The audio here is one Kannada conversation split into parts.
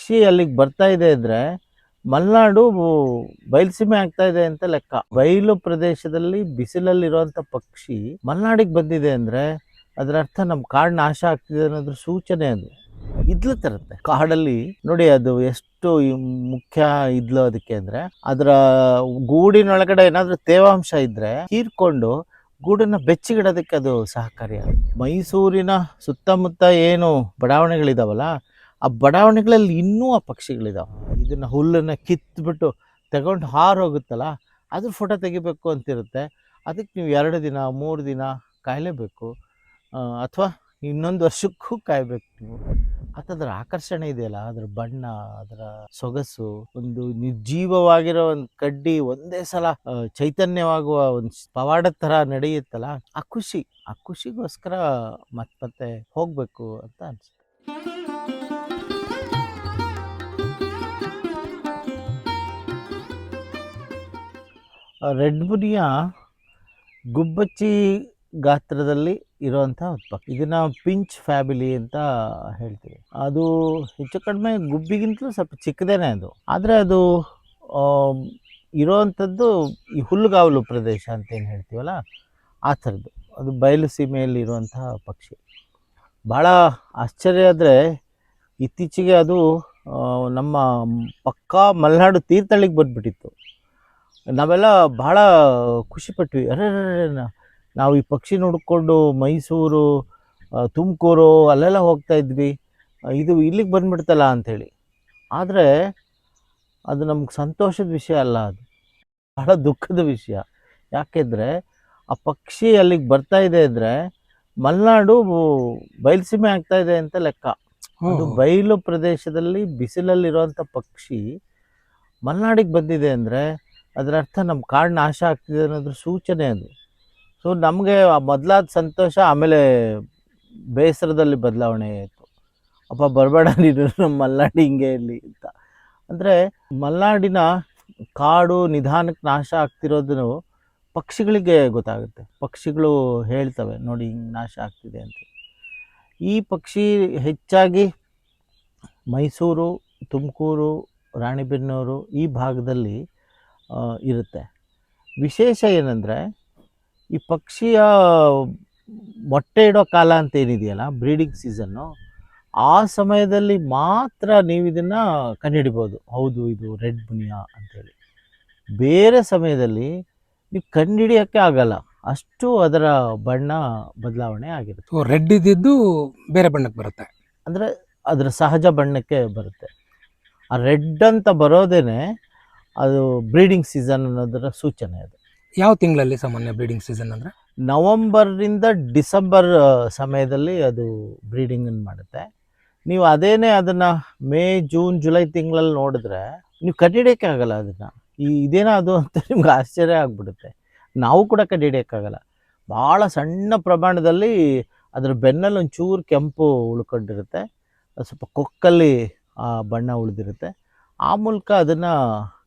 ಪಕ್ಷಿ ಅಲ್ಲಿಗೆ ಬರ್ತಾ ಇದೆ ಅಂದ್ರೆ ಮಲೆನಾಡು ಬಯಲುಸೀಮೆ ಆಗ್ತಾ ಇದೆ ಅಂತ ಲೆಕ್ಕ. ಬಯಲು ಪ್ರದೇಶದಲ್ಲಿ ಬಿಸಿಲಲ್ಲಿರುವಂತ ಪಕ್ಷಿ ಮಲೆನಾಡಿಗೆ ಬಂದಿದೆ ಅಂದ್ರೆ ಅದರ ಅರ್ಥ ನಮ್ಮ ಕಾಡು ನಾಶ ಆಗ್ತಿದೆ ಅನ್ನೋದ್ರ ಸೂಚನೆ. ಅದು ಇದ್ಲು ತರುತ್ತೆ ಕಾಡಲ್ಲಿ ನೋಡಿ. ಅದು ಎಷ್ಟು ಮುಖ್ಯ ಇದ್ಲು ಅದಕ್ಕೆ ಅಂದ್ರೆ ಅದರ ಗೂಡಿನೊಳಗಡೆ ಏನಾದ್ರೂ ತೇವಾಂಶ ಇದ್ರೆ ಹೀರ್ಕೊಂಡು ಗೂಡನ್ನ ಬೆಚ್ಚಗಿಡೋದಕ್ಕೆ ಅದು ಸಹಕಾರಿಯಾಗುತ್ತೆ. ಮೈಸೂರಿನ ಸುತ್ತಮುತ್ತ ಏನು ಬಡಾವಣೆಗಳಿದಾವಲ್ಲ, ಆ ಬಡಾವಣೆಗಳಲ್ಲಿ ಇನ್ನೂ ಆ ಪಕ್ಷಿಗಳಿದಾವೆ. ಇದನ್ನ ಹುಲ್ಲನ್ನ ಕಿತ್ಬಿಟ್ಟು ತಗೊಂಡು ಹಾರೋಗುತ್ತಲ್ಲ, ಅದ್ರ ಫೋಟೋ ತೆಗಿಬೇಕು ಅಂತಿರುತ್ತೆ. ಅದಕ್ಕೆ ನೀವು 2 ದಿನ 3 ದಿನ ಕಾಯಲೇಬೇಕು, ಅಥವಾ ಇನ್ನೊಂದು ವರ್ಷಕ್ಕೂ ಕಾಯಬೇಕು ನೀವು. ಅದರ ಆಕರ್ಷಣೆ ಇದೆಯಲ್ಲ, ಅದರ ಬಣ್ಣ, ಅದರ ಸೊಗಸು, ಒಂದು ನಿರ್ಜೀವವಾಗಿರೋ ಒಂದು ಕಡ್ಡಿ ಒಂದೇ ಸಲ ಚೈತನ್ಯವಾಗುವ ಒಂದು ಪವಾಡದ ಥರ ನಡೆಯುತ್ತಲ್ಲ, ಆ ಖುಷಿಗೋಸ್ಕರ ಮತ್ತೆ ಹೋಗ್ಬೇಕು ಅಂತ ಅನ್ಸುತ್ತೆ. ರೆಡ್ ಮುನಿಯಾ ಗುಬ್ಬಚ್ಚಿ ಗಾತ್ರದಲ್ಲಿ ಇರುವಂಥ ಒಂದು ಪಕ್ಷಿ. ಇದನ್ನ ಪಿಂಚ್ ಫ್ಯಾಮಿಲಿ ಅಂತ ಹೇಳ್ತೀವಿ. ಅದು ಹೆಚ್ಚು ಕಡಿಮೆ ಗುಬ್ಬಿಗಿಂತಲೂ ಸ್ವಲ್ಪ ಚಿಕ್ಕದೇನೆ ಅದು. ಆದರೆ ಅದು ಇರೋವಂಥದ್ದು ಈ ಹುಲ್ಲುಗಾವಲು ಪ್ರದೇಶ ಅಂತ ಏನು ಹೇಳ್ತೀವಲ್ಲ, ಆ ಥರದ್ದು. ಅದು ಬಯಲು ಸೀಮೆಯಲ್ಲಿ ಇರುವಂತಹ ಪಕ್ಷಿ. ಭಾಳ ಆಶ್ಚರ್ಯ ಆದರೆ ಇತ್ತೀಚೆಗೆ ಅದು ನಮ್ಮ ಪಕ್ಕಾ ಮಲೆನಾಡು ತೀರ್ಥಹಳ್ಳಿಗೆ ಬಂದುಬಿಟ್ಟಿತ್ತು. ನಾವೆಲ್ಲ ಭಾಳ ಖುಷಿಪಟ್ವಿ. ಅರೆ ನಾವು ಈ ಪಕ್ಷಿ ನೋಡಿಕೊಂಡು ಮೈಸೂರು, ತುಮಕೂರು ಅಲ್ಲೆಲ್ಲ ಹೋಗ್ತಾ ಇದ್ವಿ, ಇದು ಇಲ್ಲಿಗೆ ಬಂದುಬಿಡ್ತಲ್ಲ ಅಂಥೇಳಿ. ಆದರೆ ಅದು ನಮ್ಗೆ ಸಂತೋಷದ ವಿಷಯ ಅಲ್ಲ, ಅದು ಬಹಳ ದುಃಖದ ವಿಷಯ. ಯಾಕೆಂದರೆ ಆ ಪಕ್ಷಿ ಅಲ್ಲಿಗೆ ಬರ್ತಾ ಇದೆ ಅಂದರೆ ಮಲೆನಾಡು ಬಯಲುಸೀಮೆ ಆಗ್ತಾ ಇದೆ ಅಂತ ಲೆಕ್ಕ. ಅದು ಬಯಲು ಪ್ರದೇಶದಲ್ಲಿ ಬಿಸಿಲಲ್ಲಿರುವಂಥ ಪಕ್ಷಿ ಮಲೆನಾಡಿಗೆ ಬಂದಿದೆ ಅಂದರೆ ಅದರ ಅರ್ಥ ನಮ್ಮ ಕಾಡು ನಾಶ ಆಗ್ತಿದೆ ಅನ್ನೋದ್ರ ಸೂಚನೆ ಅದು. ಸೊ ನಮಗೆ ಮೊದಲಾದ ಸಂತೋಷ, ಆಮೇಲೆ ಬೇಸರದಲ್ಲಿ ಬದಲಾವಣೆ ಆಯಿತು. ಅಪ್ಪ ಬರಬೇಡ ನೀನು ನಮ್ಮ ಮಲೆನಾಡು ಹಿಂಗೆ ಇರಲಿ ಅಂತ. ಅಂದರೆ ಮಲೆನಾಡಿನ ಕಾಡು ನಿಧಾನಕ್ಕೆ ನಾಶ ಆಗ್ತಿರೋದನ್ನು ಪಕ್ಷಿಗಳಿಗೆ ಗೊತ್ತಾಗುತ್ತೆ. ಪಕ್ಷಿಗಳು ಹೇಳ್ತವೆ ನೋಡಿ ಹಿಂಗೆ ನಾಶ ಆಗ್ತಿದೆ ಅಂತ. ಈ ಪಕ್ಷಿ ಹೆಚ್ಚಾಗಿ ಮೈಸೂರು, ತುಮಕೂರು, ರಾಣಿಬೆನ್ನೂರು ಈ ಭಾಗದಲ್ಲಿ ಇರುತ್ತೆ. ವಿಶೇಷ ಏನಂದರೆ ಈ ಪಕ್ಷಿಯ ಮೊಟ್ಟೆ ಇಡೋ ಕಾಲ ಅಂತ ಏನಿದೆಯಲ್ಲ, ಬ್ರೀಡಿಂಗ್ ಸೀಸನ್ನು, ಆ ಸಮಯದಲ್ಲಿ ಮಾತ್ರ ನೀವು ಇದನ್ನು ಕಂಡುಹಿಡಿಬೋದು, ಹೌದು ಇದು ರೆಡ್ ಮುನಿಯಾ ಅಂಥೇಳಿ. ಬೇರೆ ಸಮಯದಲ್ಲಿ ನೀವು ಕಂಡುಹಿಡಿಯೋಕ್ಕೆ ಆಗಲ್ಲ, ಅಷ್ಟು ಅದರ ಬಣ್ಣ ಬದಲಾವಣೆ ಆಗಿರುತ್ತೆ. ರೆಡ್ ಇದ್ದಿದ್ದು ಬೇರೆ ಬಣ್ಣಕ್ಕೆ ಬರುತ್ತೆ, ಅಂದರೆ ಅದರ ಸಹಜ ಬಣ್ಣಕ್ಕೆ ಬರುತ್ತೆ. ಆ ರೆಡ್ ಅಂತ ಬರೋದೇನೆ ಅದು ಬ್ರೀಡಿಂಗ್ ಸೀಸನ್ ಅನ್ನೋದರ ಸೂಚನೆ. ಅದು ಯಾವ ತಿಂಗಳಲ್ಲಿ ಸಾಮಾನ್ಯ ಬ್ರೀಡಿಂಗ್ ಸೀಸನ್ ಅಂದರೆ? ನವಂಬರ್ನಿಂದ ಡಿಸೆಂಬರ್ ಸಮಯದಲ್ಲಿ ಅದು ಬ್ರೀಡಿಂಗನ್ನು ಮಾಡುತ್ತೆ. ನೀವು ಅದೇನೇ ಅದನ್ನು ಮೇ, ಜೂನ್, ಜುಲೈ ತಿಂಗಳಲ್ಲಿ ನೋಡಿದ್ರೆ ನೀವು ಕಂಡುಹಿಡಿಯೋಕ್ಕೆ ಆಗಲ್ಲ ಅದನ್ನು. ಇದೇನೋ ಅದು ಅಂತ ನಿಮ್ಗೆ ಆಶ್ಚರ್ಯ ಆಗಿಬಿಡುತ್ತೆ. ನಾವು ಕೂಡ ಕಂಡುಹಿಡಿಯೋಕ್ಕಾಗಲ್ಲ. ಭಾಳ ಸಣ್ಣ ಪ್ರಮಾಣದಲ್ಲಿ ಅದರ ಬೆನ್ನಲ್ಲಿ ಒಂಚೂರು ಕೆಂಪು ಉಳ್ಕೊಂಡಿರುತ್ತೆ, ಸ್ವಲ್ಪ ಕೊಕ್ಕಲ್ಲಿ ಆ ಬಣ್ಣ ಉಳಿದಿರುತ್ತೆ. ಆ ಮೂಲಕ ಅದನ್ನು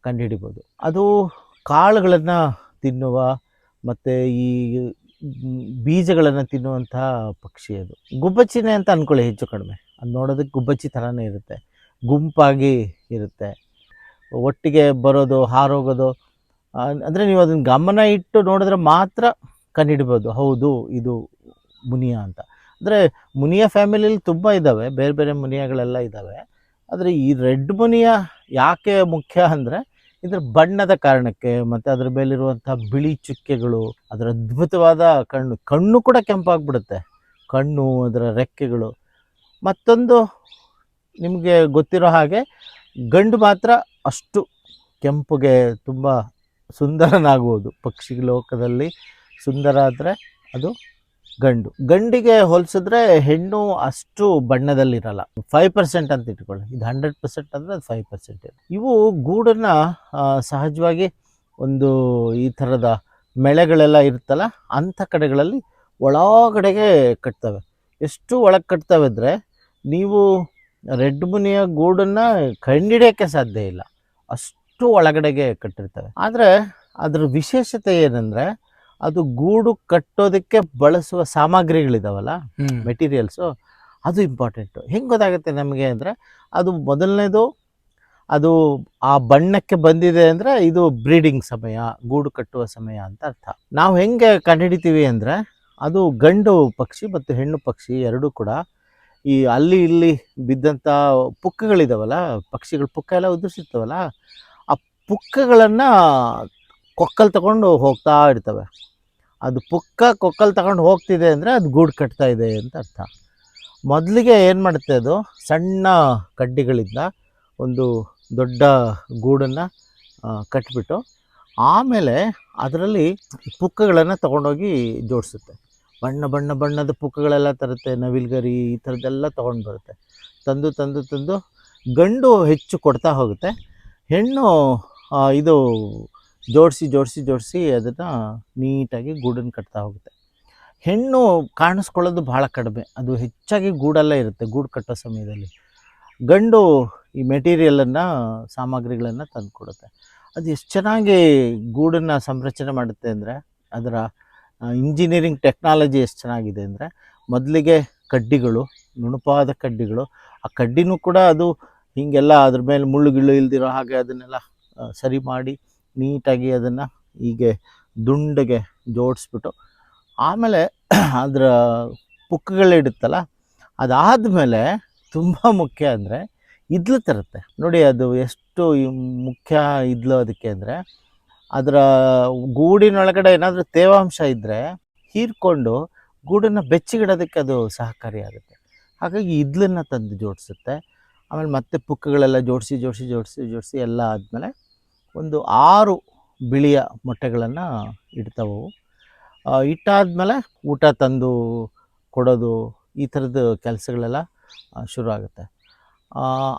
ಕಂಡುಹಿಡಿಬೋದು. ಅದು ಕಾಳುಗಳನ್ನು ತಿನ್ನುವ ಮತ್ತು ಈ ಬೀಜಗಳನ್ನು ತಿನ್ನುವಂಥ ಪಕ್ಷಿ. ಅದು ಗುಬ್ಬಚ್ಚಿನೇ ಅಂತ ಅಂದ್ಕೊಳ್ಳಿ ಹೆಚ್ಚು ಕಡಿಮೆ. ಅದು ನೋಡೋದಕ್ಕೆ ಗುಬ್ಬಚ್ಚಿ ಥರನೇ ಇರುತ್ತೆ, ಗುಂಪಾಗಿ ಇರುತ್ತೆ, ಒಟ್ಟಿಗೆ ಬರೋದು, ಹಾರೋಗೋದು. ಅಂದರೆ ನೀವು ಅದನ್ನು ಗಮನ ಇಟ್ಟು ನೋಡಿದ್ರೆ ಮಾತ್ರ ಕಂಡುಹಿಡ್ಬೋದು, ಹೌದು ಇದು ಮುನಿಯಾ ಅಂತ. ಅಂದರೆ ಮುನಿಯಾ ಫ್ಯಾಮಿಲಿಯಲ್ಲಿ ತುಂಬ ಇದ್ದಾವೆ, ಬೇರೆ ಬೇರೆ ಮುನಿಯಾಗಳೆಲ್ಲ ಇದ್ದಾವೆ. ಆದರೆ ಈ ರೆಡ್ ಮುನಿಯಾ ಯಾಕೆ ಮುಖ್ಯ ಅಂದರೆ ಇದರ ಬಣ್ಣದ ಕಾರಣಕ್ಕೆ, ಮತ್ತು ಅದರ ಮೇಲಿರುವಂಥ ಬಿಳಿ ಚುಕ್ಕೆಗಳು, ಅದರ ಅದ್ಭುತವಾದ ಕಣ್ಣು ಕೂಡ ಕೆಂಪಾಗ್ಬಿಡುತ್ತೆ, ಕಣ್ಣು, ಅದರ ರೆಕ್ಕೆಗಳು. ಮತ್ತೊಂದು ನಿಮಗೆ ಗೊತ್ತಿರೋ ಹಾಗೆ ಗಂಡು ಮಾತ್ರ ಅಷ್ಟು ಕೆಂಪುಗೆ ತುಂಬ ಸುಂದರನಾಗುವುದು. ಪಕ್ಷಿ ಲೋಕದಲ್ಲಿ ಸುಂದರ ಆದರೆ ಅದು ಗಂಡಿಗೆ ಹೋಲಿಸಿದ್ರೆ ಹೆಣ್ಣು ಅಷ್ಟು ಬಣ್ಣದಲ್ಲಿರಲ್ಲ. 5% ಅಂತ ಇಟ್ಕೊಳ್ಳಿ, ಇದು 100% ಅಂದರೆ ಅದು 5%. ಇವು ಗೂಡನ್ನು ಸಹಜವಾಗಿ ಒಂದು ಈ ಥರದ ಮೆಳೆಗಳೆಲ್ಲ ಇರುತ್ತಲ್ಲ, ಅಂಥ ಕಡೆಗಳಲ್ಲಿ ಒಳಗಡೆಗೆ ಕಟ್ತವೆ. ಎಷ್ಟು ಒಳಗೆ ಕಟ್ತವೆ ಅಂದರೆ ನೀವು ರೆಡ್ ಮುನಿಯ ಗೂಡನ್ನು ಕಂಡುಹಿಡಿಯೋಕ್ಕೆ ಸಾಧ್ಯ ಇಲ್ಲ, ಅಷ್ಟು ಒಳಗಡೆಗೆ ಕಟ್ಟಿರ್ತವೆ. ಆದರೆ ಅದರ ವಿಶೇಷತೆ ಏನಂದರೆ ಅದು ಗೂಡು ಕಟ್ಟೋದಕ್ಕೆ ಬಳಸುವ ಸಾಮಗ್ರಿಗಳಿದಾವಲ್ಲ, ಮೆಟೀರಿಯಲ್ಸು, ಅದು ಇಂಪಾರ್ಟೆಂಟು. ಹೆಂಗೆ ಗೊತ್ತಾಗುತ್ತೆ ನಮಗೆ ಅಂದರೆ, ಅದು ಮೊದಲನೇದು, ಅದು ಆ ಬಣ್ಣಕ್ಕೆ ಬಂದಿದೆ ಅಂದರೆ ಇದು ಬ್ರೀಡಿಂಗ್ ಸಮಯ, ಗೂಡು ಕಟ್ಟುವ ಸಮಯ ಅಂತ ಅರ್ಥ. ನಾವು ಹೆಂಗೆ ಕಂಡುಹಿಡಿತೀವಿ ಅಂದರೆ, ಅದು ಗಂಡು ಪಕ್ಷಿ ಮತ್ತು ಹೆಣ್ಣು ಪಕ್ಷಿ ಎರಡೂ ಕೂಡ ಈ ಅಲ್ಲಿ ಇಲ್ಲಿ ಬಿದ್ದಂಥ ಪುಕ್ಕಗಳಿದಾವಲ್ಲ, ಪಕ್ಷಿಗಳು ಪುಕ್ಕ ಎಲ್ಲ ಉದುರಿಸಿರ್ತವಲ್ಲ, ಆ ಪುಕ್ಕಗಳನ್ನು ಕೊಕ್ಕಲ್ಲಿ ತಗೊಂಡು ಹೋಗ್ತಾ ಇರ್ತವೆ. ಅದು ಪುಕ್ಕ ಕೊಕ್ಕಲ್ಲಿ ತಗೊಂಡು ಹೋಗ್ತಿದೆ ಅಂದರೆ ಅದು ಗೂಡು ಕಟ್ತಾ ಇದೆ ಅಂತ ಅರ್ಥ. ಮೊದಲಿಗೆ ಏನು ಮಾಡುತ್ತೆ, ಅದು ಸಣ್ಣ ಕಡ್ಡಿಗಳಿಂದ ಒಂದು ದೊಡ್ಡ ಗೂಡನ್ನು ಕಟ್ಬಿಟ್ಟು ಆಮೇಲೆ ಅದರಲ್ಲಿ ಪುಕ್ಕಗಳನ್ನು ತೊಗೊಂಡೋಗಿ ಜೋಡಿಸುತ್ತೆ. ಬಣ್ಣ ಬಣ್ಣ ಬಣ್ಣದ ಪುಕ್ಕಗಳೆಲ್ಲ ತರುತ್ತೆ, ನವಿಲ್ಗರಿ ಈ ಥರದ್ದೆಲ್ಲ ತೊಗೊಂಡು ಬರುತ್ತೆ. ತಂದು ತಂದು ತಂದು ಗಂಡು ಹೆಚ್ಚು ಕೊಡ್ತಾ ಹೋಗುತ್ತೆ, ಹೆಣ್ಣು ಇದು ಜೋಡಿಸಿ ಜೋಡಿಸಿ ಜೋಡಿಸಿ ಅದನ್ನು ನೀಟಾಗಿ ಗೂಡನ್ನು ಕಟ್ತಾ ಹೋಗುತ್ತೆ. ಹೆಣ್ಣು ಕಾಣಿಸ್ಕೊಳ್ಳೋದು ಭಾಳ ಕಡಿಮೆ, ಅದು ಹೆಚ್ಚಾಗಿ ಗೂಡಲ್ಲೇ ಇರುತ್ತೆ ಗೂಡು ಕಟ್ಟೋ ಸಮಯದಲ್ಲಿ. ಗಂಡು ಈ ಮೆಟೀರಿಯಲನ್ನು, ಸಾಮಗ್ರಿಗಳನ್ನು ತಂದು ಕೊಡುತ್ತೆ. ಅದು ಎಷ್ಟು ಚೆನ್ನಾಗಿ ಗೂಡನ್ನು ಸಂರಚನೆ ಮಾಡುತ್ತೆ ಅಂದರೆ, ಅದರ ಇಂಜಿನಿಯರಿಂಗ್ ಟೆಕ್ನಾಲಜಿ ಎಷ್ಟು ಚೆನ್ನಾಗಿದೆ ಅಂದರೆ, ಮೊದಲಿಗೆ ಕಡ್ಡಿಗಳು, ನುಣುಪಾದ ಕಡ್ಡಿಗಳು, ಆ ಕಡ್ಡಿನೂ ಕೂಡ ಅದು ಹೀಗೆಲ್ಲ ಅದ್ರ ಮೇಲೆ ಮುಳ್ಳುಗಿಳ್ಳು ಇಲ್ದಿರೋ ಹಾಗೆ ಅದನ್ನೆಲ್ಲ ಸರಿ ಮಾಡಿ ನೀಟಾಗಿ ಅದನ್ನು ಹೀಗೆ ದುಂಡಗೆ ಜೋಡಿಸ್ಬಿಟ್ಟು ಆಮೇಲೆ ಅದರ ಪುಕ್ಕಗಳಿಡುತ್ತಲ್ಲ, ಅದಾದಮೇಲೆ ತುಂಬ ಮುಖ್ಯ ಅಂದರೆ ಇದ್ಲು ತರುತ್ತೆ ನೋಡಿ. ಅದು ಎಷ್ಟು ಮುಖ್ಯ ಇದ್ಲು ಅದಕ್ಕೆ ಅಂದರೆ, ಅದರ ಗೂಡಿನೊಳಗಡೆ ಏನಾದರೂ ತೇವಾಂಶ ಇದ್ದರೆ ಹೀರ್ಕೊಂಡು ಗೂಡನ್ನು ಬೆಚ್ಚಗಿಡೋದಕ್ಕೆ ಅದು ಸಹಕಾರಿಯಾಗುತ್ತೆ. ಹಾಗಾಗಿ ಇದ್ಲನ್ನು ತಂದು ಜೋಡಿಸುತ್ತೆ. ಆಮೇಲೆ ಮತ್ತೆ ಪುಕ್ಕಗಳೆಲ್ಲ ಜೋಡಿಸಿ ಜೋಡಿಸಿ ಜೋಡಿಸಿ ಜೋಡಿಸಿ ಎಲ್ಲ ಆದಮೇಲೆ ಒಂದು 6 ಬಿಳಿಯ ಮೊಟ್ಟೆಗಳನ್ನು ಇಡ್ತಾವವು. ಇಟ್ಟಾದಮೇಲೆ ಊಟ ತಂದು ಕೊಡೋದು, ಈ ಥರದ ಕೆಲಸಗಳೆಲ್ಲ ಶುರು ಆಗುತ್ತೆ.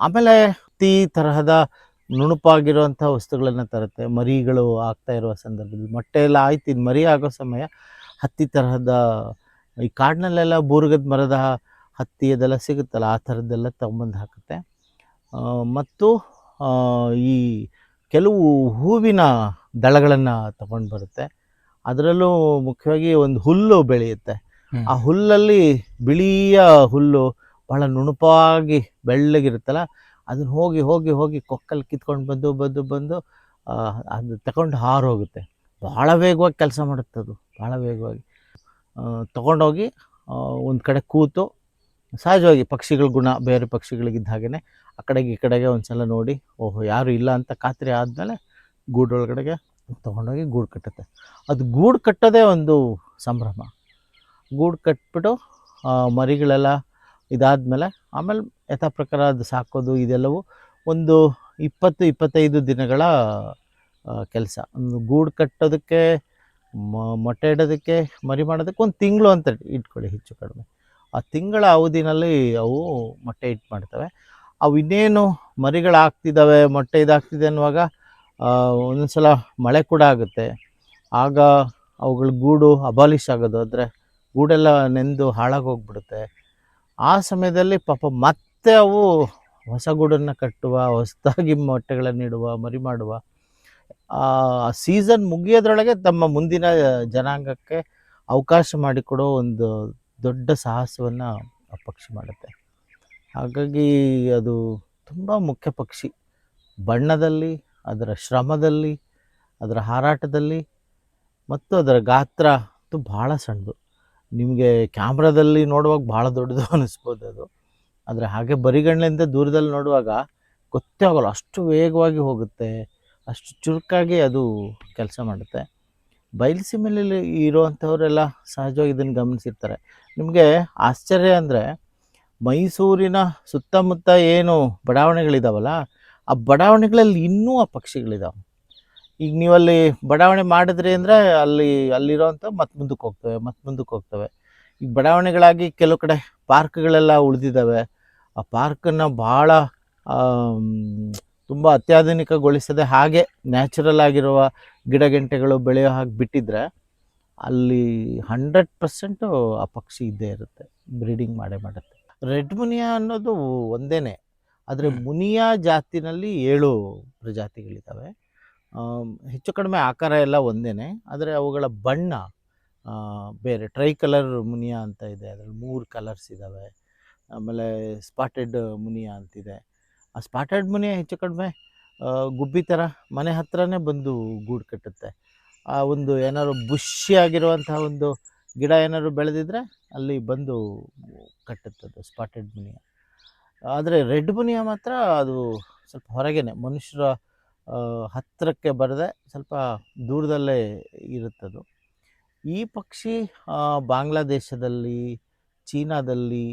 ಆಮೇಲೆ ಈ ತರಹದ ನುಣುಪಾಗಿರುವಂಥ ವಸ್ತುಗಳನ್ನು ತರುತ್ತೆ. ಮರಿಗಳು ಆಗ್ತಾ ಇರುವ ಸಂದರ್ಭದಲ್ಲಿ, ಮೊಟ್ಟೆ ಎಲ್ಲ ಆಯ್ತು, ಇನ್ನು ಮರಿ ಆಗೋ ಸಮಯ, ಹತ್ತಿ ತರಹದ ಈ ಕಾಡಿನಲ್ಲೆಲ್ಲ ಬೂರುಗದ ಮರದ ಹತ್ತಿ ಅದೆಲ್ಲ ಸಿಗುತ್ತಲ್ಲ, ಆ ಥರದ್ದೆಲ್ಲ ತೊಗೊಂಬಂದು ಹಾಕುತ್ತೆ. ಮತ್ತು ಈ ಕೆಲವು ಹೂವಿನ ದಳಗಳನ್ನು ತಗೊಂಡು ಬರುತ್ತೆ. ಅದರಲ್ಲೂ ಮುಖ್ಯವಾಗಿ ಒಂದು ಹುಲ್ಲು ಬೆಳೆಯುತ್ತೆ. ಆ ಹುಲ್ಲಲ್ಲಿ ಬಿಳಿಯ ಹುಲ್ಲು ಭಾಳ ನುಣುಪಾಗಿ ಬೆಳ್ಳಗಿರುತ್ತಲ್ಲ, ಅದನ್ನು ಹೋಗಿ ಹೋಗಿ ಹೋಗಿ ಕೊಕ್ಕಲ್ಲಿ ಕಿತ್ಕೊಂಡು ಬಂದು ಅದು ತಗೊಂಡು ಹಾರೋಗುತ್ತೆ. ಭಾಳ ವೇಗವಾಗಿ ಕೆಲಸ ಮಾಡುತ್ತೆ ಅದು, ಭಾಳ ವೇಗವಾಗಿ ತೊಗೊಂಡೋಗಿ ಒಂದು ಕಡೆ ಕೂತು, ಸಹಜವಾಗಿ ಪಕ್ಷಿಗಳ ಗುಣ ಬೇರೆ ಪಕ್ಷಿಗಳಿಗಿದ್ದ ಹಾಗೆಯೇ ಆ ಕಡೆಗೆ ಈ ಕಡೆಗೆ ಒಂದು ಸಲ ನೋಡಿ, ಓಹೋ ಯಾರು ಇಲ್ಲ ಅಂತ ಖಾತ್ರಿ ಆದಮೇಲೆ ಗೂಡೊಳಗಡೆಗೆ ತೊಗೊಂಡೋಗಿ ಗೂಡು ಕಟ್ಟುತ್ತೆ. ಅದು ಗೂಡು ಕಟ್ಟೋದೇ ಒಂದು ಸಂಭ್ರಮ. ಗೂಡು ಕಟ್ಬಿಟ್ಟು ಮರಿಗಳೆಲ್ಲ ಇದಾದಮೇಲೆ ಆಮೇಲೆ ಯಥಾ ಪ್ರಕಾರ ಅದು ಸಾಕೋದು, ಇದೆಲ್ಲವೂ ಒಂದು 20-25 ದಿನಗಳ ಕೆಲಸ. ಒಂದು ಗೂಡು ಕಟ್ಟೋದಕ್ಕೆ, ಮೊಟ್ಟೆ ಇಡೋದಕ್ಕೆ, ಮರಿ ಮಾಡೋದಕ್ಕೆ 1 ತಿಂಗಳು ಅಂತ ಇಟ್ಕೊಳ್ಳಿ ಹೆಚ್ಚು ಕಡಿಮೆ. ಆ ತಿಂಗಳ ಅವಧಿನಲ್ಲಿ ಅವು ಮೊಟ್ಟೆ ಇಟ್ಟು ಮಾಡ್ತವೆ. ಅವು ಇನ್ನೇನು ಮರಿಗಳಾಗ್ತಿದ್ದಾವೆ, ಮೊಟ್ಟೆ ಇದಾಗ್ತಿದೆ ಅನ್ನುವಾಗ ಒಂದೊಂದು ಸಲ ಮಳೆ ಕೂಡ ಆಗುತ್ತೆ. ಆಗ ಅವುಗಳ ಗೂಡು ಅಬಾಲಿಷ್ ಆಗೋದು, ಅಂದರೆ ಗೂಡೆಲ್ಲ ನೆಂದು ಹಾಳಾಗೋಗ್ಬಿಡುತ್ತೆ. ಆ ಸಮಯದಲ್ಲಿ ಪಾಪ ಮತ್ತೆ ಅವು ಹೊಸ ಗೂಡನ್ನು ಕಟ್ಟುವ, ಹೊಸದಾಗಿ ಮೊಟ್ಟೆಗಳನ್ನಿಡುವ, ಮರಿ ಮಾಡುವ, ಸೀಸನ್ ಮುಗಿಯೋದ್ರೊಳಗೆ ತಮ್ಮ ಮುಂದಿನ ಜನಾಂಗಕ್ಕೆ ಅವಕಾಶ ಮಾಡಿಕೊಡೋ ಒಂದು ದೊಡ್ಡ ಸಾಹಸವನ್ನು ಆ ಪಕ್ಷಿ ಮಾಡುತ್ತೆ. ಹಾಗಾಗಿ ಅದು ತುಂಬ ಮುಖ್ಯ ಪಕ್ಷಿ. ಬಣ್ಣದಲ್ಲಿ, ಅದರ ಶ್ರಮದಲ್ಲಿ, ಅದರ ಹಾರಾಟದಲ್ಲಿ ಮತ್ತು ಅದರ ಗಾತ್ರ ಅಂತೂ ಭಾಳ ಸಣ್ಣದು. ನಿಮಗೆ ಕ್ಯಾಮ್ರಾದಲ್ಲಿ ನೋಡುವಾಗ ಭಾಳ ದೊಡ್ಡದು ಅನ್ನಿಸ್ಬೋದು ಅದು, ಆದರೆ ಹಾಗೆ ಬರಿಗಣ್ಣಿಂದ ದೂರದಲ್ಲಿ ನೋಡುವಾಗ ಗೊತ್ತೇ ಆಗೋಲ್ಲ, ಅಷ್ಟು ವೇಗವಾಗಿ ಹೋಗುತ್ತೆ, ಅಷ್ಟು ಚುರುಕಾಗಿ ಅದು ಕೆಲಸ ಮಾಡುತ್ತೆ. ಬಯಲುಸೀಮೆಯಲ್ಲಿ ಇರುವಂಥವರೆಲ್ಲ ಸಹಜವಾಗಿ ಇದನ್ನು ಗಮನಿಸಿರ್ತಾರೆ. ನಿಮಗೆ ಆಶ್ಚರ್ಯ ಅಂದರೆ, ಮೈಸೂರಿನ ಸುತ್ತಮುತ್ತ ಏನು ಬಡಾವಣೆಗಳಿದಾವಲ್ಲ, ಆ ಬಡಾವಣೆಗಳಲ್ಲಿ ಇನ್ನೂ ಆ ಪಕ್ಷಿಗಳಿದಾವೆ. ಈಗ ನೀವಲ್ಲಿ ಬಡಾವಣೆ ಮಾಡಿದ್ರಿ ಅಂದರೆ ಅಲ್ಲಿರೋವಂಥ ಮತ್ತೆ ಮುಂದಕ್ಕೆ ಹೋಗ್ತವೆ. ಈಗ ಬಡಾವಣೆಗಳಾಗಿ ಕೆಲವು ಕಡೆ ಪಾರ್ಕ್ಗಳೆಲ್ಲ ಉಳಿದಿದ್ದಾವೆ. ಆ ಪಾರ್ಕನ್ನು ಭಾಳ ತುಂಬ ಅತ್ಯಾಧುನಿಕಗೊಳಿಸದೆ ಹಾಗೆ ನ್ಯಾಚುರಲ್ ಆಗಿರುವ ಗಿಡಗೆಂಟೆಗಳು ಬೆಳೆಯೋ ಹಾಗೆ ಬಿಟ್ಟಿದ್ರೆ ಅಲ್ಲಿ 100% ಆ ಪಕ್ಷಿ ಇದ್ದೇ ಇರುತ್ತೆ, ಬ್ರೀಡಿಂಗ್ ಮಾಡುತ್ತೆ. ರೆಡ್ ಮುನಿಯಾ ಅನ್ನೋದು ಒಂದೇ, ಆದರೆ ಮುನಿಯಾ ಜಾತಿನಲ್ಲಿ 7 ಪ್ರಜಾತಿಗಳಿದ್ದಾವೆ. ಹೆಚ್ಚು ಕಡಿಮೆ ಆಕಾರ ಎಲ್ಲ ಒಂದೇ, ಆದರೆ ಅವುಗಳ ಬಣ್ಣ ಬೇರೆ. ಟ್ರೈ ಕಲರ್ ಮುನಿಯಾ ಅಂತ ಇದೆ, ಅದರಲ್ಲಿ 3 ಕಲರ್ಸ್ ಇದ್ದಾವೆ. ಆಮೇಲೆ ಸ್ಪಾಟೆಡ್ ಮುನಿಯ ಅಂತಿದೆ. ಆ ಸ್ಪಾಟೆಡ್ ಮುನಿಯ ಹೆಚ್ಚು ಕಡಿಮೆ ಗುಬ್ಬಿ ಥರ ಮನೆ ಹತ್ರನೇ ಬಂದು ಗೂಡು ಕಟ್ಟುತ್ತೆ. ಆ ಒಂದು ಏನಾದ್ರು ಬುಷಿ ಆಗಿರುವಂತಹ ಒಂದು ಗಿಡ ಏನಾದ್ರು ಬೆಳೆದಿದ್ರೆ ಅಲ್ಲಿ ಬಂದು ಕಟ್ಟುತ್ತದು ಸ್ಪಾಟೆಡ್ ಮುನಿಯ. ಆದರೆ ರೆಡ್ ಮುನಿಯ ಮಾತ್ರ ಅದು ಸ್ವಲ್ಪ ಹೊರಗೇನೆ, ಮನುಷ್ಯರ ಹತ್ತಿರಕ್ಕೆ ಬರದೆ ಸ್ವಲ್ಪ ದೂರದಲ್ಲೇ ಇರುತ್ತದು. ಈ ಪಕ್ಷಿ ಬಾಂಗ್ಲಾದೇಶದಲ್ಲಿ, ಚೀನಾದಲ್ಲಿ,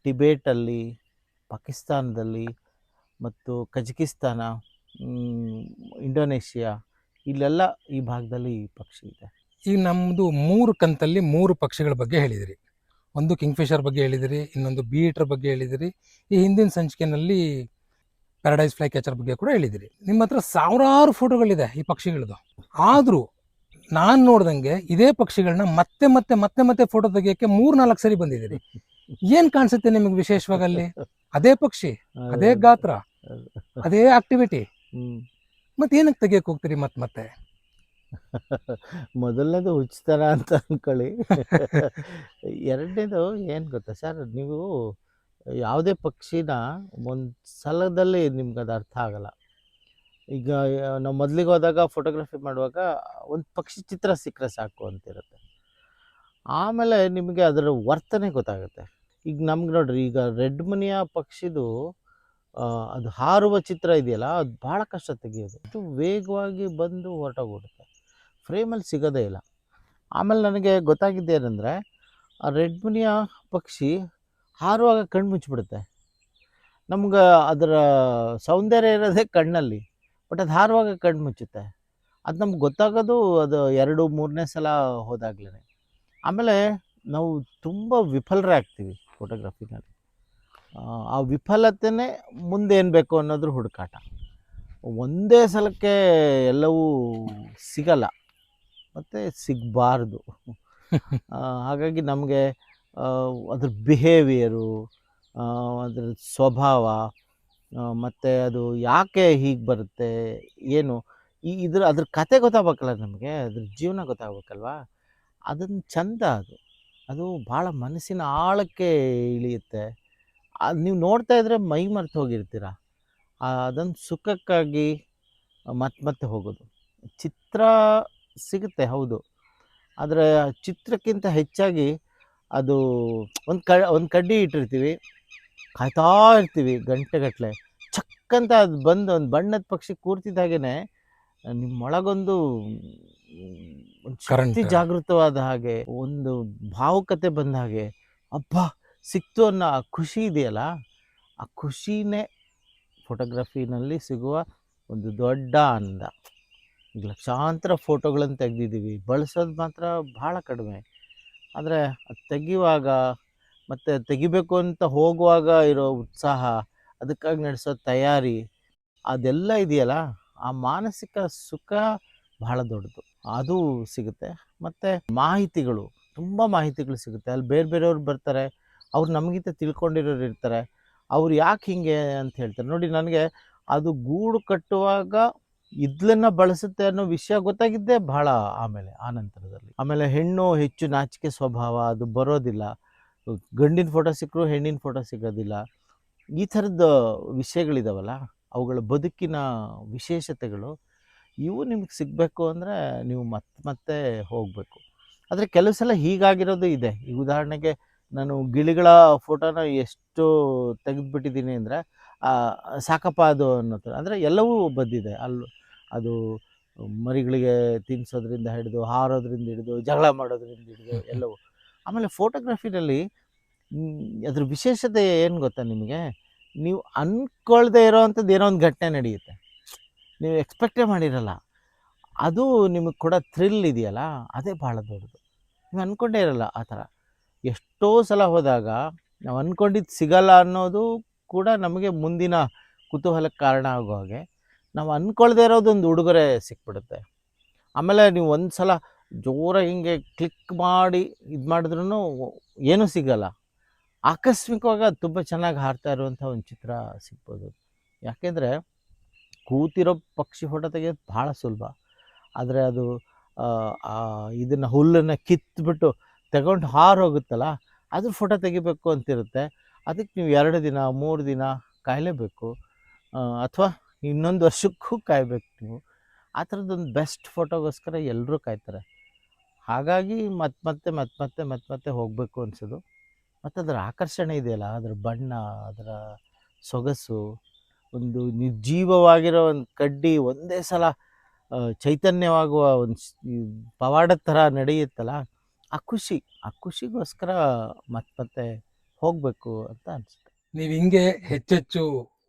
ಟಿಬೇಟಲ್ಲಿ, ಪಾಕಿಸ್ತಾನದಲ್ಲಿ ಮತ್ತು ಕಜಕಿಸ್ತಾನ, ಇಂಡೋನೇಷ್ಯಾ, ಇಲ್ಲೆಲ್ಲ ಈ ಭಾಗದಲ್ಲಿ ಈ ಪಕ್ಷಿ ಇದೆ. ಈಗ ನಮ್ಮದು 3 ಕಂತಲ್ಲಿ 3 ಪಕ್ಷಿಗಳ ಬಗ್ಗೆ ಹೇಳಿದಿರಿ. ಒಂದು ಕಿಂಗ್ಫಿಶರ್ ಬಗ್ಗೆ ಹೇಳಿದಿರಿ, ಇನ್ನೊಂದು ಬೀಟರ್ ಬಗ್ಗೆ ಹೇಳಿದಿರಿ, ಈ ಹಿಂದಿನ ಸಂಚಿಕೆಯಲ್ಲಿ ಪ್ಯಾರಡೈಸ್ ಫ್ಲೈ ಕ್ಯಾಚರ್ ಬಗ್ಗೆ ಕೂಡ ಹೇಳಿದಿರಿ. ನಿಮ್ಮ ಹತ್ರ ಸಾವಿರಾರು ಫೋಟೋಗಳಿದೆ ಈ ಪಕ್ಷಿಗಳದ್ದು. ಆದರೂ ನಾನು ನೋಡ್ದಂಗೆ ಇದೇ ಪಕ್ಷಿಗಳನ್ನ ಮತ್ತೆ ಮತ್ತೆ ಮತ್ತೆ ಮತ್ತೆ ಫೋಟೋ ತೆಗಿಯೋಕ್ಕೆ 3-4 ಸರಿ ಬಂದಿದ್ದೀರಿ. ಏನು ಕಾಣಿಸುತ್ತೆ ನಿಮಗೆ ವಿಶೇಷವಾಗಿ ಅಲ್ಲಿ? ಅದೇ ಪಕ್ಷಿ, ಅದೇ ಗಾತ್ರ, ಅದೇ ಆಕ್ಟಿವಿಟಿ, ಮತ್ತೆ ಏನಕ್ಕೆ ತೆಗಿಯಕ್ಕೆ ಹೋಗ್ತೀರಿ ಮತ್ತೆ ಮತ್ತೆ? ಮೊದಲನೇದು ಹುಚ್ಚುತನ ಅಂತ ಅಂದ್ಕೊಳ್ಳಿ. ಎರಡನೇದು ಏನು ಗೊತ್ತಾ ಸರ್, ನೀವು ಯಾವುದೇ ಪಕ್ಷಿನ ಒಂದು ಸಲದಲ್ಲಿ ನಿಮ್ಗೆ ಅದು ಅರ್ಥ ಆಗಲ್ಲ. ಈಗ ನಾವು ಮೊದಲಿಗೆ ಹೋದಾಗ ಫೋಟೋಗ್ರಫಿ ಮಾಡುವಾಗ ಒಂದು ಪಕ್ಷಿ ಚಿತ್ರ ಸಿಕ್ಕರೆ ಸಾಕು ಅಂತಿರುತ್ತೆ. ಆಮೇಲೆ ನಿಮಗೆ ಅದರ ವರ್ತನೆ ಗೊತ್ತಾಗುತ್ತೆ. ಈಗ ನಮ್ಗೆ ನೋಡ್ರಿ, ಈಗ ರೆಡ್ ಮುನಿಯ ಪಕ್ಷಿದು ಅದು ಹಾರುವ ಚಿತ್ರ ಇದೆಯಲ್ಲ, ಅದು ಭಾಳ ಕಷ್ಟ ತೆಗಿಯೋದು. ಅಷ್ಟು ವೇಗವಾಗಿ ಬಂದು ಹೊರಟೋಗ್ಬಿಡುತ್ತೆ, ಫ್ರೇಮಲ್ಲಿ ಸಿಗೋದೇ ಇಲ್ಲ. ಆಮೇಲೆ ನನಗೆ ಗೊತ್ತಾಗಿದ್ದೇನೆಂದರೆ, ಆ ರೆಡ್ ಮುನಿಯ ಪಕ್ಷಿ ಹಾರುವಾಗ ಕಣ್ಣು ಮುಚ್ಚಿಬಿಡುತ್ತೆ. ನಮ್ಗೆ ಅದರ ಸೌಂದರ್ಯ ಇರೋದೇ ಕಣ್ಣಲ್ಲಿ, ಬಟ್ ಅದು ಹಾರುವಾಗ ಕಣ್ಣು ಮುಚ್ಚುತ್ತೆ. ಅದು ನಮ್ಗೆ ಗೊತ್ತಾಗೋದು ಅದು 2-3ನೇ ಸಲ ಹೋದಾಗ್ಲೇ. ಆಮೇಲೆ ನಾವು ತುಂಬ ವಿಫಲರೇ ಆಗ್ತೀವಿ ಫೋಟೋಗ್ರಫಿನಲ್ಲಿ. ಆ ವಿಫಲತೆಯೇ ಮುಂದೇನು ಬೇಕು ಅನ್ನೋದ್ರ ಹುಡುಕಾಟ. ಒಂದೇ ಸಲಕ್ಕೆ ಎಲ್ಲವೂ ಸಿಗಲ್ಲ ಮತ್ತು ಸಿಗಬಾರ್ದು. ಹಾಗಾಗಿ ನಮಗೆ ಅದ್ರ ಬಿಹೇವಿಯರು, ಅದ್ರ ಸ್ವಭಾವ, ಮತ್ತು ಅದು ಯಾಕೆ ಹೀಗೆ ಬರುತ್ತೆ, ಏನು ಅದ್ರ ಕತೆ ಗೊತ್ತಾಗಬೇಕಲ್ಲ ನಮಗೆ, ಅದ್ರ ಜೀವನ ಗೊತ್ತಾಗಬೇಕಲ್ವ. ಅದನ್ನು ಚಂದ, ಅದು ಭಾಳ ಮನಸ್ಸಿನ ಆಳಕ್ಕೆ ಇಳಿಯುತ್ತೆ. ಅದು ನೀವು ನೋಡ್ತಾ ಇದ್ದರೆ ಮೈ ಮರೆತು ಹೋಗಿರ್ತೀರ. ಅದೊಂದು ಸುಖಕ್ಕಾಗಿ ಮತ್ತೆ ಮತ್ತೆ ಹೋಗೋದು. ಚಿತ್ರ ಸಿಗುತ್ತೆ ಹೌದು, ಆದರೆ ಚಿತ್ರಕ್ಕಿಂತ ಹೆಚ್ಚಾಗಿ ಅದು ಒಂದು ಕಡ್ಡಿ ಇಟ್ಟಿರ್ತೀವಿ, ಕಾಯ್ತಾ ಇರ್ತೀವಿ ಗಂಟೆಗಟ್ಟಲೆ. ಚಕ್ಕಂತ ಅದು ಬಂದು ಒಂದು ಬಣ್ಣದ ಪಕ್ಷಿ ಕೂರ್ತಿದ್ದಾಗೇ ನಿಮ್ಮೊಳಗೊಂದು ಒಂದು ಶಕ್ತಿ ಜಾಗೃತವಾದ ಹಾಗೆ, ಒಂದು ಭಾವುಕತೆ ಬಂದ ಹಾಗೆ, ಅಬ್ಬಾ ಸಿಕ್ತು ಅನ್ನೋ ಆ ಖುಷಿ ಇದೆಯಲ್ಲ, ಆ ಖುಷಿನೇ ಫೋಟೋಗ್ರಫಿನಲ್ಲಿ ಸಿಗುವ ಒಂದು ದೊಡ್ಡ ಆನಂದ. ಈಗ ಲಕ್ಷಾಂತರ ಫೋಟೋಗಳನ್ನು ತೆಗೆದಿದ್ದೀವಿ, ಬಳಸೋದು ಮಾತ್ರ ಭಾಳ ಕಡಿಮೆ. ಆದರೆ ಅದು ತೆಗೆಯುವಾಗ ಮತ್ತು ತೆಗಿಬೇಕು ಅಂತ ಹೋಗುವಾಗ ಇರೋ ಉತ್ಸಾಹ, ಅದಕ್ಕಾಗಿ ನಡೆಸೋ ತಯಾರಿ, ಅದೆಲ್ಲ ಇದೆಯಲ್ಲ, ಆ ಮಾನಸಿಕ ಸುಖ ಬಹಳ ದೊಡ್ಡದು. ಅದು ಸಿಗುತ್ತೆ. ಮತ್ತು ಮಾಹಿತಿಗಳು, ತುಂಬ ಮಾಹಿತಿಗಳು ಸಿಗುತ್ತೆ. ಅಲ್ಲಿ ಬೇರೆ ಬೇರೆಯವ್ರು ಬರ್ತಾರೆ, ಅವ್ರು ನಮಗಿಂತ ತಿಳ್ಕೊಂಡಿರೋರು ಇರ್ತಾರೆ. ಅವ್ರು ಯಾಕೆ ಹಿಂಗೆ ಅಂತ ಹೇಳ್ತಾರೆ. ನೋಡಿ, ನನಗೆ ಅದು ಗೂಡು ಕಟ್ಟುವಾಗ ಇದ್ಲನ್ನು ಬಳಸುತ್ತೆ ಅನ್ನೋ ವಿಷಯ ಗೊತ್ತಾಗಿದ್ದೇ ಭಾಳ ಆಮೇಲೆ, ಆ ನಂತರದಲ್ಲಿ. ಆಮೇಲೆ ಹೆಣ್ಣು ಹೆಚ್ಚು ನಾಚಿಕೆ ಸ್ವಭಾವ, ಅದು ಬರೋದಿಲ್ಲ. ಗಂಡಿನ ಫೋಟೋ ಸಿಕ್ಕರು ಹೆಣ್ಣಿನ ಫೋಟೋ ಸಿಗೋದಿಲ್ಲ. ಈ ಥರದ ವಿಷಯಗಳಿದಾವಲ್ಲ, ಅವುಗಳ ಬದುಕಿನ ವಿಶೇಷತೆಗಳು, ಇವು ನಿಮ್ಗೆ ಸಿಗಬೇಕು ಅಂದರೆ ನೀವು ಮತ್ತೆ ಹೋಗಬೇಕು. ಆದರೆ ಕೆಲವು ಸಲ ಹೀಗಾಗಿರೋದು ಇದೆ. ಈ ಉದಾಹರಣೆಗೆ ನಾನು ಗಿಳಿಗಳ ಫೋಟೋನ ಎಷ್ಟು ತೆಗೆದುಬಿಟ್ಟಿದ್ದೀನಿ ಅಂದರೆ, ಸಾಕಪ್ಪ ಅದು ಅನ್ನೋ ಥರ. ಅಂದರೆ ಎಲ್ಲವೂ ಬಂದಿದೆ ಅಲ್ಲಿ. ಅದು ಮರಿಗಳಿಗೆ ತಿನ್ನಿಸೋದ್ರಿಂದ ಹಿಡಿದು, ಹಾರೋದ್ರಿಂದ ಹಿಡಿದು, ಜಗಳ ಮಾಡೋದ್ರಿಂದ ಹಿಡಿದು ಎಲ್ಲವೂ. ಆಮೇಲೆ ಫೋಟೋಗ್ರಫಿನಲ್ಲಿ ಅದ್ರ ವಿಶೇಷತೆ ಏನು ಗೊತ್ತಾ ನಿಮಗೆ? ನೀವು ಅಂದ್ಕೊಳ್ದೇ ಇರೋವಂಥದ್ದು ಏನೋ ಒಂದು ಘಟನೆ ನಡೆಯುತ್ತೆ, ನೀವು ಎಕ್ಸ್ಪೆಕ್ಟೇ ಮಾಡಿರಲ್ಲ. ಅದು ನಿಮಗೆ ಕೊಡೋ ಥ್ರಿಲ್ ಇದೆಯಲ್ಲ, ಅದೇ ಭಾಳ ದೊಡ್ಡದು. ನೀವು ಅಂದ್ಕೊಂಡೇ ಇರಲ್ಲ ಆ ಥರ. ಎಷ್ಟೋ ಸಲ ಹೋದಾಗ ನಾವು ಅಂದ್ಕೊಂಡಿದ್ದು ಸಿಗಲ್ಲ ಅನ್ನೋದು ಕೂಡ ನಮಗೆ ಮುಂದಿನ ಕುತೂಹಲಕ್ಕೆ ಕಾರಣ ಆಗೋ ಹಾಗೆ, ನಾವು ಅಂದ್ಕೊಳ್ದೇ ಇರೋದೊಂದು ಉಡುಗೊರೆ ಸಿಕ್ಬಿಡುತ್ತೆ. ಆಮೇಲೆ ನೀವು ಒಂದು ಸಲ ಜೋರಾಗಿ ಹಿಂಗೆ ಕ್ಲಿಕ್ ಮಾಡಿ ಇದು ಮಾಡಿದ್ರೂ ಏನೂ ಸಿಗಲ್ಲ. ಆಕಸ್ಮಿಕವಾಗಿ ಅದು ತುಂಬ ಚೆನ್ನಾಗಿ ಹಾರ್ತಾ ಇರುವಂಥ ಒಂದು ಚಿತ್ರ ಸಿಗ್ಬೋದು. ಯಾಕೆಂದರೆ ಕೂತಿರೋ ಪಕ್ಷಿ ಫೋಟೋ ತೆಗೆಯೋದು ಭಾಳ ಸುಲಭ. ಆದರೆ ಅದು ಇದನ್ನು ಹುಲ್ಲನ್ನು ಕಿತ್ಬಿಟ್ಟು ತಗೊಂಡು ಹಾರೋಗುತ್ತಲ್ಲ, ಅದ್ರ ಫೋಟೋ ತೆಗಿಬೇಕು ಅಂತಿರುತ್ತೆ. ಅದಕ್ಕೆ ನೀವು 2 ದಿನ 3 ದಿನ ಕಾಯಲೇಬೇಕು, ಅಥವಾ ಇನ್ನೊಂದು ವರ್ಷಕ್ಕೂ ಕಾಯಬೇಕು ನೀವು. ಆ ಥರದ್ದೊಂದು ಬೆಸ್ಟ್ ಫೋಟೋಗೋಸ್ಕರ ಎಲ್ಲರೂ ಕಾಯ್ತಾರೆ. ಹಾಗಾಗಿ ಮತ್ತೆ ಹೋಗಬೇಕು ಅನಿಸೋದು. ಮತ್ತು ಅದರ ಆಕರ್ಷಣೆ ಇದೆಯಲ್ಲ, ಅದರ ಬಣ್ಣ, ಅದರ ಸೊಗಸು, ಒಂದು ನಿರ್ಜೀವವಾಗಿರೋ ಒಂದು ಕಡ್ಡಿ ಒಂದೇ ಸಲ ಚೈತನ್ಯವಾಗುವ ಒಂದು ಪವಾಡದ ಥರ ನಡೆಯುತ್ತಲ್ಲ, ಆ ಖುಷಿಗೋಸ್ಕರ ಮತ್ತೆ ಹೋಗಬೇಕು ಅಂತ ಅನಿಸುತ್ತೆ. ನೀವು ಹಿಂಗೆ ಹೆಚ್ಚೆಚ್ಚು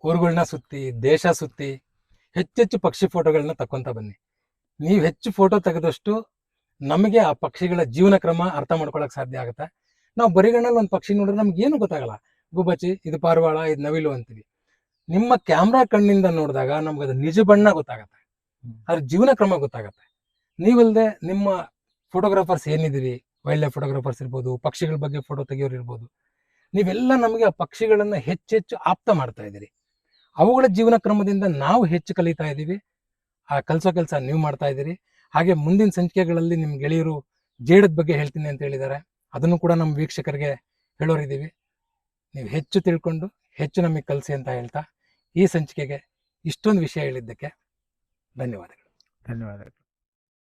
ಊರುಗಳನ್ನ ಸುತ್ತಿ, ದೇಶ ಸುತ್ತಿ, ಹೆಚ್ಚೆಚ್ಚು ಪಕ್ಷಿ ಫೋಟೋಗಳನ್ನ ತಕ್ಕೊಂತ ಬನ್ನಿ. ನೀವು ಹೆಚ್ಚು ಫೋಟೋ ತೆಗೆದಷ್ಟು ನಮಗೆ ಆ ಪಕ್ಷಿಗಳ ಜೀವನ ಕ್ರಮ ಅರ್ಥ ಮಾಡ್ಕೊಳಕ್ ಸಾಧ್ಯ ಆಗುತ್ತೆ. ನಾವು ಬರಿಗಣ್ಣಲ್ಲಿ ಒಂದು ಪಕ್ಷಿ ನೋಡಿದ್ರೆ ನಮ್ಗೆ ಏನು ಗೊತ್ತಾಗಲ್ಲ, ಗುಬ್ಬಚ್ಚಿ, ಇದು ಪಾರಿವಾಳ, ಇದು ನವಿಲು ಅಂತೀವಿ. ನಿಮ್ಮ ಕ್ಯಾಮ್ರಾ ಕಣ್ಣಿಂದ ನೋಡಿದಾಗ ನಮ್ಗೆ ಅದು ನಿಜ ಬಣ್ಣ ಗೊತ್ತಾಗತ್ತೆ, ಅದ್ರ ಜೀವನ ಕ್ರಮ ಗೊತ್ತಾಗತ್ತೆ. ನೀವಲ್ದೆ ನಿಮ್ಮ ಫೋಟೋಗ್ರಾಫರ್ಸ್ ಏನಿದ್ದೀರಿ, ವೈಲ್ಡ್ ಲೈಫ್ ಫೋಟೋಗ್ರಾಫರ್ಸ್ ಇರ್ಬೋದು, ಪಕ್ಷಿಗಳ ಬಗ್ಗೆ ಫೋಟೋ ತೆಗಿಯೋರು ಇರ್ಬೋದು, ನೀವೆಲ್ಲ ನಮಗೆ ಆ ಪಕ್ಷಿಗಳನ್ನ ಹೆಚ್ಚೆಚ್ಚು ಆಪ್ತ ಮಾಡ್ತಾ ಇದ್ದೀರಿ. ಅವುಗಳ ಜೀವನ ಕ್ರಮದಿಂದ ನಾವು ಹೆಚ್ಚು ಕಲಿತಾ ಇದ್ದೀವಿ. ಆ ಕಲಿಸೋ ಕೆಲಸ ನೀವು ಮಾಡ್ತಾ ಇದ್ದೀರಿ. ಹಾಗೆ ಮುಂದಿನ ಸಂಚಿಕೆಗಳಲ್ಲಿ ನಿಮ್ಮ ಗೆಳೆಯರು ಜೇಡದ ಬಗ್ಗೆ ಹೇಳ್ತೀನಿ ಅಂತ ಹೇಳಿದ್ದಾರೆ, ಅದನ್ನು ಕೂಡ ನಮ್ಮ ವೀಕ್ಷಕರಿಗೆ ಹೇಳೋರಿದ್ದೀವಿ. ನೀವು ಹೆಚ್ಚು ತಿಳ್ಕೊಂಡು ಹೆಚ್ಚು ನಮಗೆ ಕಲಿಸಿ ಅಂತ ಹೇಳ್ತಾ ಈ ಸಂಚಿಕೆಗೆ ಇಷ್ಟೊಂದು ವಿಷಯ ಹೇಳಿದ್ದಕ್ಕೆ ಧನ್ಯವಾದಗಳು. ಧನ್ಯವಾದಗಳು.